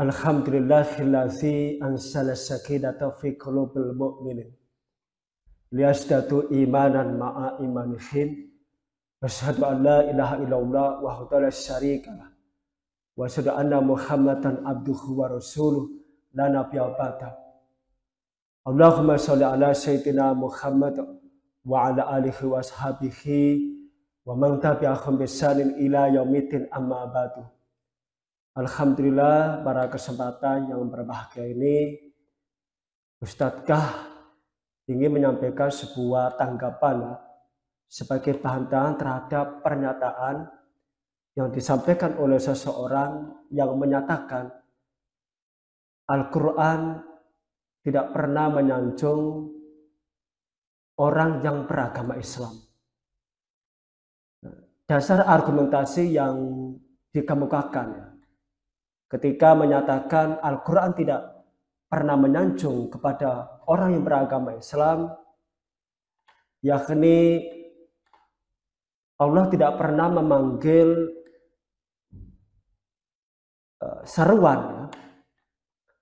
Alhamdulillahillazi ansala sakinata fi qulubil mu'minin liyazdadu imanan ma'a imanihim. Asyhadu an la ilaha illallah wahdahu la syarikalah wa asyhadu anna Muhammadan abduhu wa rasuluh la nabiyya ba'da. Allahumma shalli ala sayyidina Muhammad wa ala alihi wa ashabihi wa man tabi'ahum bi ihsanin ila yaumiddin, amma ba'du. Alhamdulillah, pada kesempatan yang berbahagia ini Ustadz Kah ingin menyampaikan sebuah tanggapan sebagai bantahan terhadap pernyataan yang disampaikan oleh seseorang yang menyatakan Al-Quran tidak pernah menyanjung orang yang beragama Islam. Dasar argumentasi yang dikemukakan ketika menyatakan Al-Quran tidak pernah menyanjung kepada orang yang beragama Islam, yakni Allah tidak pernah memanggil seruan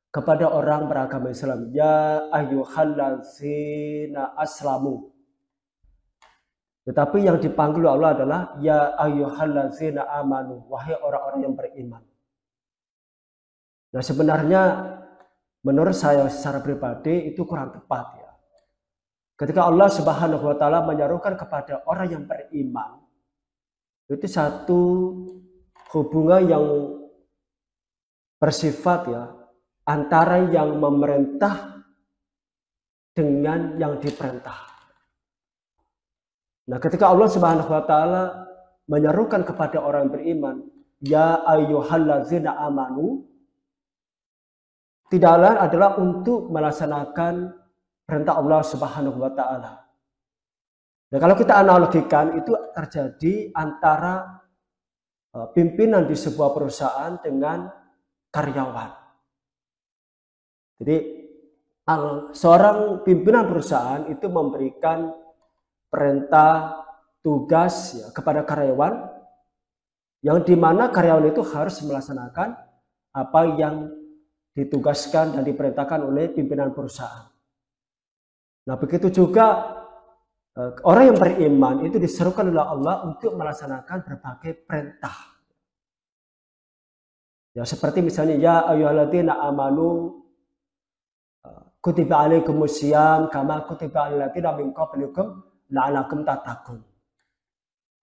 kepada orang beragama Islam, ya ayyuhallazina aslamu. Tetapi yang dipanggil Allah adalah ya ayyuhallazina amanu, wahai orang-orang yang beriman. Nah, sebenarnya menurut saya secara pribadi itu kurang tepat ya. Ketika Allah Subhanahu wa taala menyerukan kepada orang yang beriman, itu satu hubungan yang bersifat ya antara yang memerintah dengan yang diperintah. Nah, ketika Allah Subhanahu wa taala menyerukan kepada orang yang beriman, ya ayyuhallazina amanu, tidak lain adalah untuk melaksanakan perintah Allah Subhanahu wa taala. Dan kalau kita analogikan, itu terjadi antara pimpinan di sebuah perusahaan dengan karyawan. Jadi seorang pimpinan perusahaan itu memberikan perintah tugas ya, kepada karyawan, yang dimana karyawan itu harus melaksanakan apa yang ditugaskan dan diperintahkan oleh pimpinan perusahaan. Nah, begitu juga orang yang beriman itu diserukan oleh Allah untuk melaksanakan berbagai perintah. Ya, seperti misalnya ya ayyuhalladzina amanu kutiba alaikumusiyam kama kutiba alal ladzina min qablikum la'allakum tattaqun.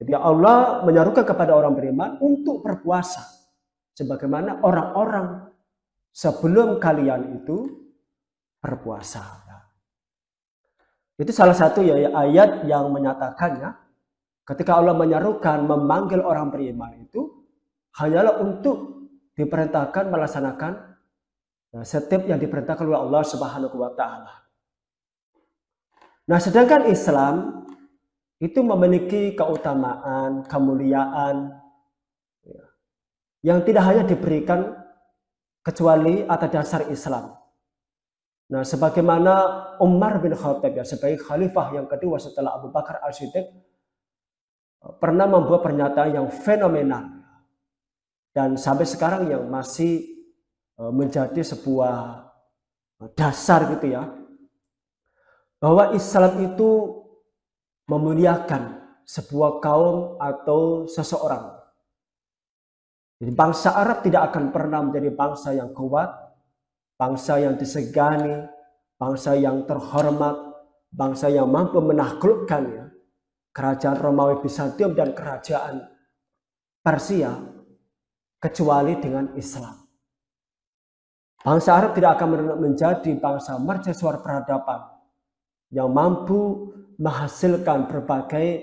Jadi Allah menyerukan kepada orang beriman untuk berpuasa sebagaimana orang-orang sebelum kalian itu berpuasa. Itu salah satu ya ayat yang menyatakannya ketika Allah menyerukan memanggil orang beriman itu hanyalah untuk diperintahkan melaksanakan setiap yang diperintahkan oleh Allah Subhanahu wa taala. Nah, sedangkan Islam itu memiliki keutamaan, kemuliaan yang tidak hanya diberikan kecuali atas dasar Islam. Nah, sebagaimana Umar bin Khattab ya, sebagai khalifah yang kedua setelah Abu Bakar As-Siddiq pernah membuat pernyataan yang fenomenal dan sampai sekarang yang masih menjadi sebuah dasar gitu ya, bahwa Islam itu memuliakan sebuah kaum atau seseorang. Jadi bangsa Arab tidak akan pernah menjadi bangsa yang kuat, bangsa yang disegani, bangsa yang terhormat, bangsa yang mampu menaklukkan ya, kerajaan Romawi Bizantium dan kerajaan Persia kecuali dengan Islam. Bangsa Arab tidak akan menjadi bangsa mercusuar peradaban yang mampu menghasilkan berbagai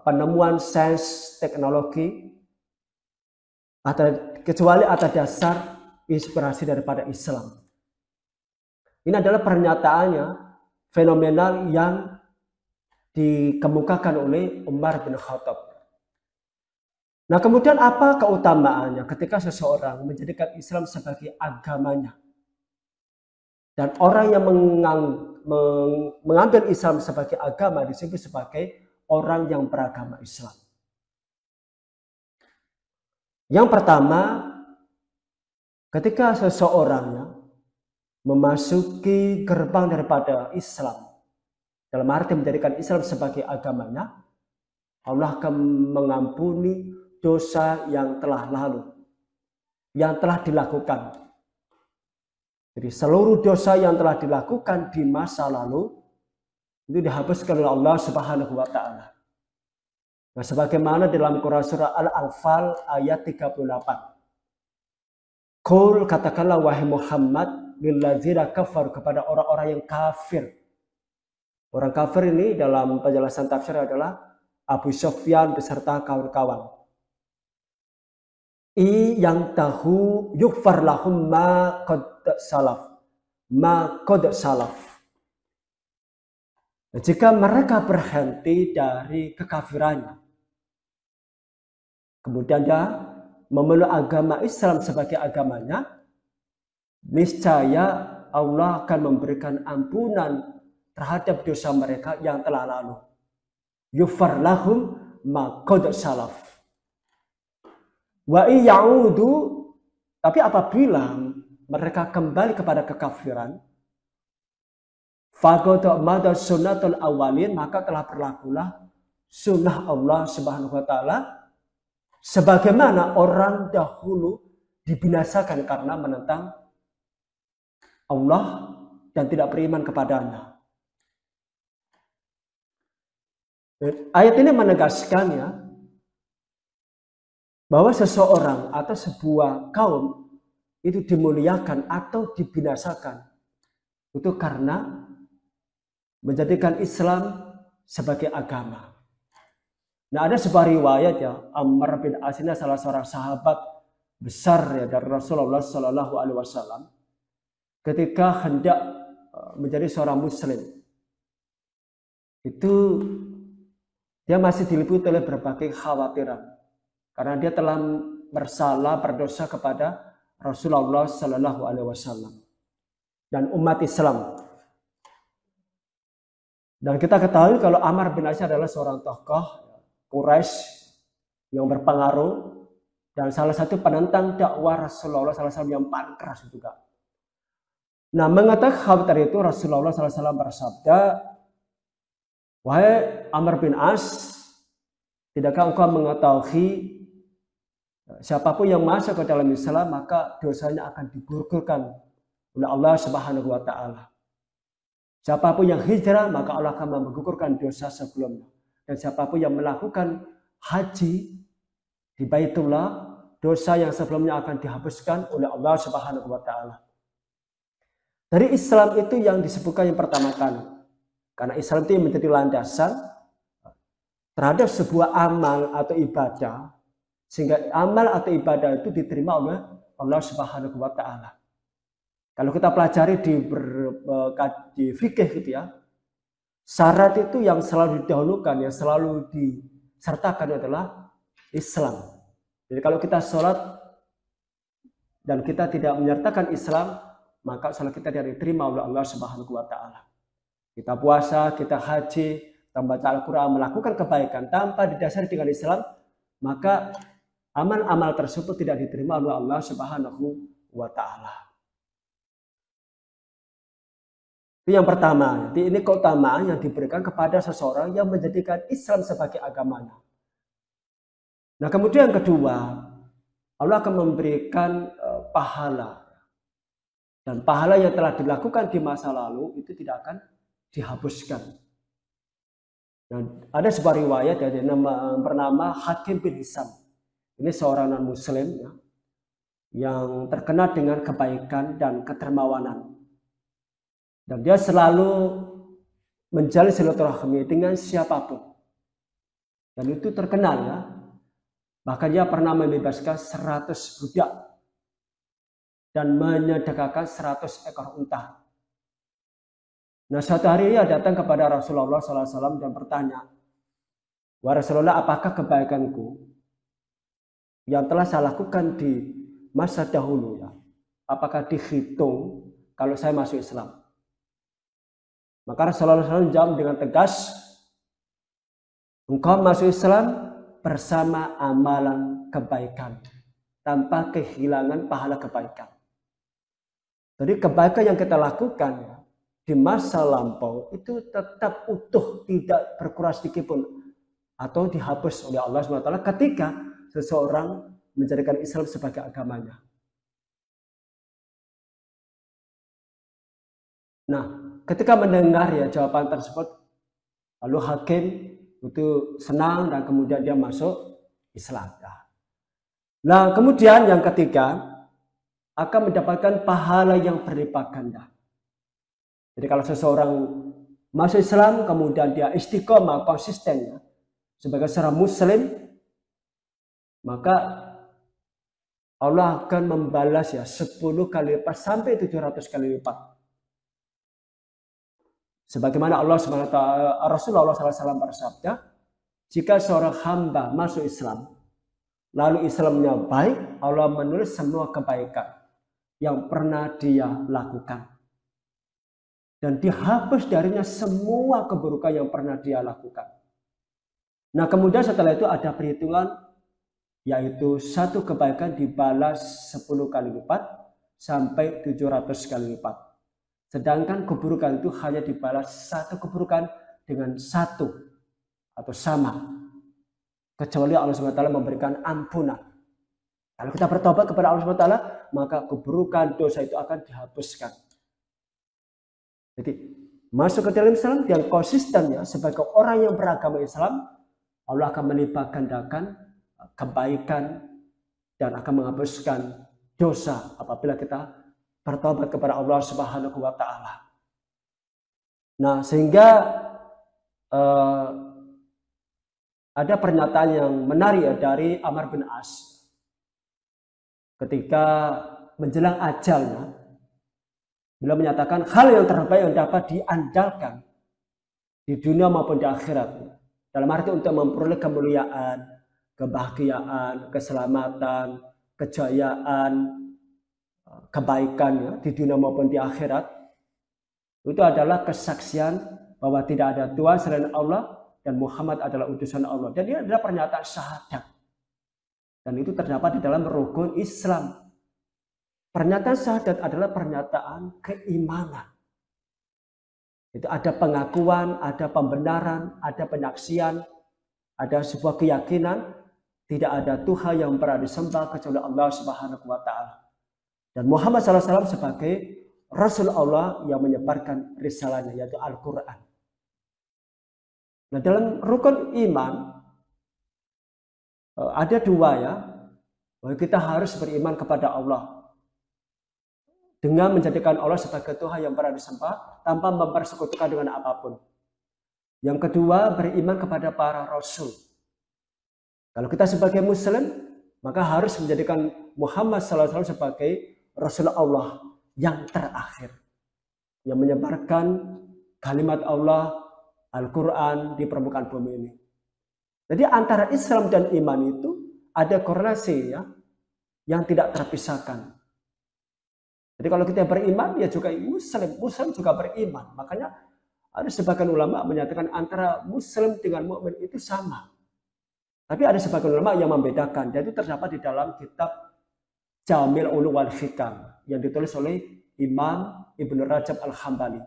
penemuan sains teknologi kecuali atas dasar inspirasi daripada Islam. Ini adalah pernyataannya fenomenal yang dikemukakan oleh Umar bin Khattab. Nah, kemudian apa keutamaannya ketika seseorang menjadikan Islam sebagai agamanya? Dan orang yang mengambil Islam sebagai agama disebut sebagai orang yang beragama Islam. Yang pertama, ketika seseorangnya memasuki gerbang daripada Islam, dalam arti menjadikan Islam sebagai agamanya, Allah akan mengampuni dosa yang telah lalu, yang telah dilakukan. Jadi seluruh dosa yang telah dilakukan di masa lalu itu dihapuskan oleh Allah Subhanahu wa taala. Nah, sebagaimana dalam Quran surah Al-Anfal ayat 38. Qul, katakanlah wahai Muhammad, lilladzina kafar, kepada orang-orang yang kafir. Orang kafir ini dalam penjelasan tafsir adalah Abu Sufyan beserta kawan-kawan. Yang tahu yukfar lahum ma qad salaf. Jika mereka berhenti dari kekafirannya, kemudian dia memeluk agama Islam sebagai agamanya, niscaya Allah akan memberikan ampunan terhadap dosa mereka yang telah lalu. Yufar lahum ma qad salaf. Wa iyaudu, tapi apabila mereka kembali kepada kekafiran, faqad mada sunnatul awalin, maka telah berlakulah sunnah Allah Subhanahu wa taala sebagaimana orang dahulu dibinasakan karena menentang Allah dan tidak beriman kepadanya. Ayat ini menegaskan ya, bahwa seseorang atau sebuah kaum itu dimuliakan atau dibinasakan itu karena menjadikan Islam sebagai agama. Nah, ada sebuah riwayat ya, Ammar bin As ini salah seorang sahabat besar ya dari Rasulullah Shallallahu Alaihi Wasallam. Ketika hendak menjadi seorang Muslim, itu dia masih diliputi oleh berbagai khawatiran karena dia telah bersalah berdosa kepada Rasulullah Shallallahu Alaihi Wasallam dan umat Islam. Dan kita ketahui kalau Ammar bin As adalah seorang tokoh Quraisy yang berpengaruh dan salah satu penentang dakwah Rasulullah SAW yang paling keras juga. Nah, mengetahui khawatir itu Rasulullah SAW bersabda, wahai Ammar bin As, tidakkah engkau mengetahui siapapun yang masuk ke dalam Islam maka dosanya akan digugurkan oleh Allah Subhanahu wa taala. Siapapun yang hijrah maka Allah akan menggugurkan dosa sebelumnya. Dan siapapun yang melakukan haji di Baitullah, dosa yang sebelumnya akan dihapuskan oleh Allah Subhanahu wa taala. Dari Islam itu yang disebutkan yang pertama kali. Karena Islam itu menjadi landasan terhadap sebuah amal atau ibadah, sehingga amal atau ibadah itu diterima oleh Allah Subhanahu wa taala. Kalau kita pelajari di fikih gitu ya, syarat itu yang selalu didahulukan, yang selalu disertakan adalah Islam. Jadi kalau kita sholat dan kita tidak menyertakan Islam, maka sholat kita tidak diterima oleh Allah Subhanahu wa taala. Kita puasa, kita haji, kita baca Al-Quran, melakukan kebaikan tanpa didasari dengan Islam, maka amal-amal tersebut tidak diterima oleh Allah Subhanahu wa taala. Itu yang pertama. Jadi ini keutamaan yang diberikan kepada seseorang yang menjadikan Islam sebagai agamanya. Nah, kemudian yang kedua, Allah akan memberikan pahala. Dan pahala yang telah dilakukan di masa lalu itu tidak akan dihapuskan. Dan ada sebuah riwayat yang bernama Hakim bin Hizam. Ini seorang non-muslim ya, yang terkenal dengan kebaikan dan kedermawanan. Dan dia selalu menjalin silaturahmi dengan siapapun. Dan itu terkenal ya. Bahkan dia pernah membebaskan 100 budak dan menyedekahkan 100 ekor unta. Nah, suatu hari dia datang kepada Rasulullah SAW dan bertanya, wahai Rasulullah, apakah kebaikanku yang telah saya lakukan di masa dahulu ya, apakah dihitung kalau saya masuk Islam? Maka Rasulullah SAW jawab dengan tegas, engkau masuk Islam bersama amalan kebaikan tanpa kehilangan pahala kebaikan. Jadi kebaikan yang kita lakukan ya, di masa lampau itu tetap utuh, tidak berkurang sedikit pun atau dihapus oleh Allah SWT ketika seseorang menjadikan Islam sebagai agamanya. Nah, ketika mendengar ya jawaban tersebut, lalu hakim itu senang dan kemudian dia masuk Islam. Nah, kemudian yang ketiga akan mendapatkan pahala yang berlipat ganda. Jadi kalau seseorang masuk Islam kemudian dia istiqomah konsisten ya, sebagai seorang muslim, maka Allah akan membalas ya 10 kali lipat sampai 700 kali lipat. Sebagaimana Allah SWT, Rasulullah SAW bersabda, jika seorang hamba masuk Islam, lalu Islamnya baik, Allah menulis semua kebaikan yang pernah dia lakukan. Dan dihapus darinya semua keburukan yang pernah dia lakukan. Nah kemudian setelah itu ada perhitungan, yaitu satu kebaikan dibalas 10 kali lipat sampai 700 kali lipat. Sedangkan keburukan itu hanya dibalas satu keburukan dengan satu atau sama. Kecuali Allah SWT memberikan ampunan. Kalau kita bertobat kepada Allah SWT, maka keburukan dosa itu akan dihapuskan. Jadi masuk ke dalam Islam yang konsistennya sebagai orang yang beragama Islam, Allah akan melipat gandakan kebaikan dan akan menghapuskan dosa apabila kita bertobat kepada Allah Subhanahu wa taala. Nah, sehingga ada pernyataan yang menarik ya dari Amr bin As ketika menjelang ajalnya. Beliau menyatakan hal yang terbaik yang dapat diandalkan di dunia maupun di akhirat. Dalam arti untuk memperoleh kemuliaan, kebahagiaan, keselamatan, kejayaan, kebaikan ya, di dunia maupun di akhirat. Itu adalah kesaksian bahwa tidak ada Tuhan selain Allah dan Muhammad adalah utusan Allah. Dan ini adalah pernyataan syahadat. Dan itu terdapat di dalam rukun Islam. Pernyataan syahadat adalah pernyataan keimanan. Itu ada pengakuan, ada pembenaran, ada penyaksian, ada sebuah keyakinan tidak ada Tuhan yang pernah disembah kecuali Allah Subhanahu wa taala. Dan Muhammad SAW sebagai Rasul Allah yang menyebarkan risalahnya yaitu Al-Qur'an. Nah, dalam rukun iman ada dua ya. Bahwa kita harus beriman kepada Allah dengan menjadikan Allah sebagai Tuhan yang pernah disembah tanpa mempersekutukan dengan apapun. Yang kedua, beriman kepada para rasul. Kalau kita sebagai muslim, maka harus menjadikan Muhammad SAW sebagai Rasul Allah yang terakhir. Yang menyebarkan kalimat Allah, Al-Quran di permukaan bumi ini. Jadi antara Islam dan iman itu ada korelasi ya, yang tidak terpisahkan. Jadi kalau kita beriman, ya juga Muslim juga beriman. Makanya ada sebagian ulama menyatakan antara Muslim dengan mukmin itu sama. Tapi ada sebagian ulama yang membedakan. Dan itu terdapat di dalam kitab Jamil Ulum wal Hikam yang ditulis oleh Imam Ibnu Rajab Al-Hambali.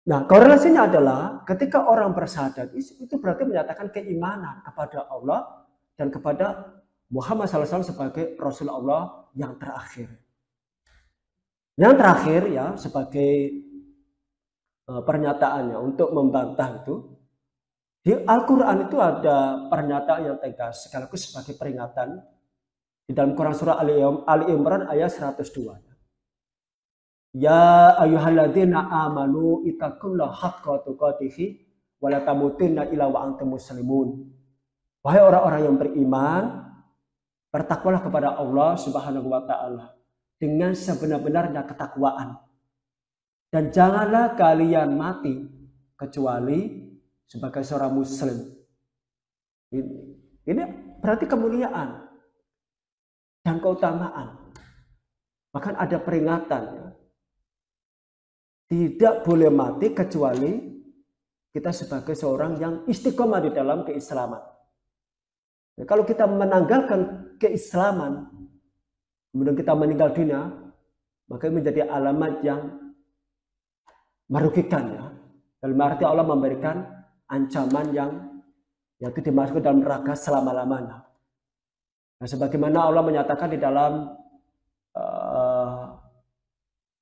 Nah, korelasinya adalah ketika orang bersyahadat itu berarti menyatakan keimanan kepada Allah dan kepada Muhammad SAW sebagai Rasul Allah yang terakhir. Yang terakhir ya sebagai pernyataannya untuk membantah itu di Al-Quran itu ada pernyataan yang tegas sekaligus sebagai peringatan di dalam Quran surah Ali Imran ayat 102. Ya ayyuhalladzina amanu ittaqullaha haqqa tuqatih wa la tamutunna illa wa antum muslimun. Wahai orang-orang yang beriman, bertakwalah kepada Allah Subhanahu wa taala dengan sebenar-benarnya ketakwaan. Dan janganlah kalian mati kecuali sebagai seorang muslim. Ini berarti kemuliaan dan keutamaan. Bahkan ada peringatan ya. Tidak boleh mati kecuali kita sebagai seorang yang istiqomah di dalam keislaman. Ya, kalau kita menanggalkan keislaman, kemudian kita meninggal dunia, maka menjadi alamat yang merugikan ya. Dalam arti Allah memberikan ancaman yang yaitu dimasukkan dalam neraka selama-lamanya. Nah, sebagaimana Allah menyatakan di dalam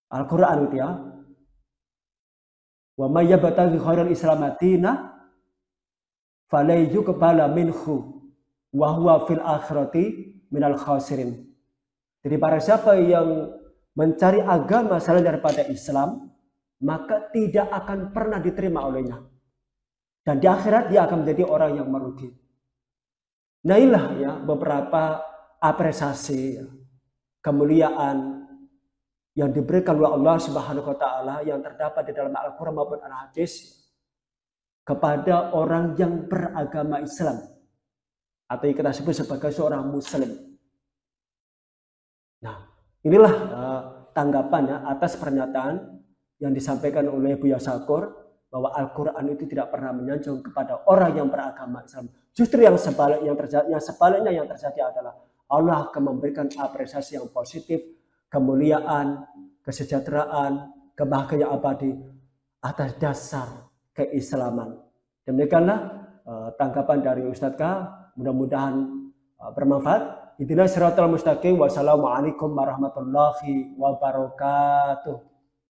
Al-Quran itu ya, wa may yabtaghi khairal islam madina falyuqbala minhu wa huwa fil akhirati minal khasirin. Jadi para siapa yang mencari agama selain daripada Islam, maka tidak akan pernah diterima olehnya. Dan di akhirat dia akan menjadi orang yang merugi. Nah inilah ya beberapa apresiasi, kemuliaan yang diberikan oleh Allah Subhanahu wa taala yang terdapat di dalam Al-Qur'an maupun Al-Hadis kepada orang yang beragama Islam atau yang kita sebut sebagai seorang muslim. Nah, inilah tanggapannya atas pernyataan yang disampaikan oleh Buya Syakur bahwa Al-Quran itu tidak pernah menyanjung kepada orang yang beragama Islam. Justru yang sebaliknya yang terjadi adalah Allah akan memberikan apresiasi yang positif, kemuliaan, kesejahteraan, kebahagiaan abadi atas dasar keislaman. Demikianlah tanggapan dari Ustadz K. Mudah-mudahan bermanfaat. Ihdinas siratal mustaqim. Wassalamualaikum warahmatullahi wabarakatuh.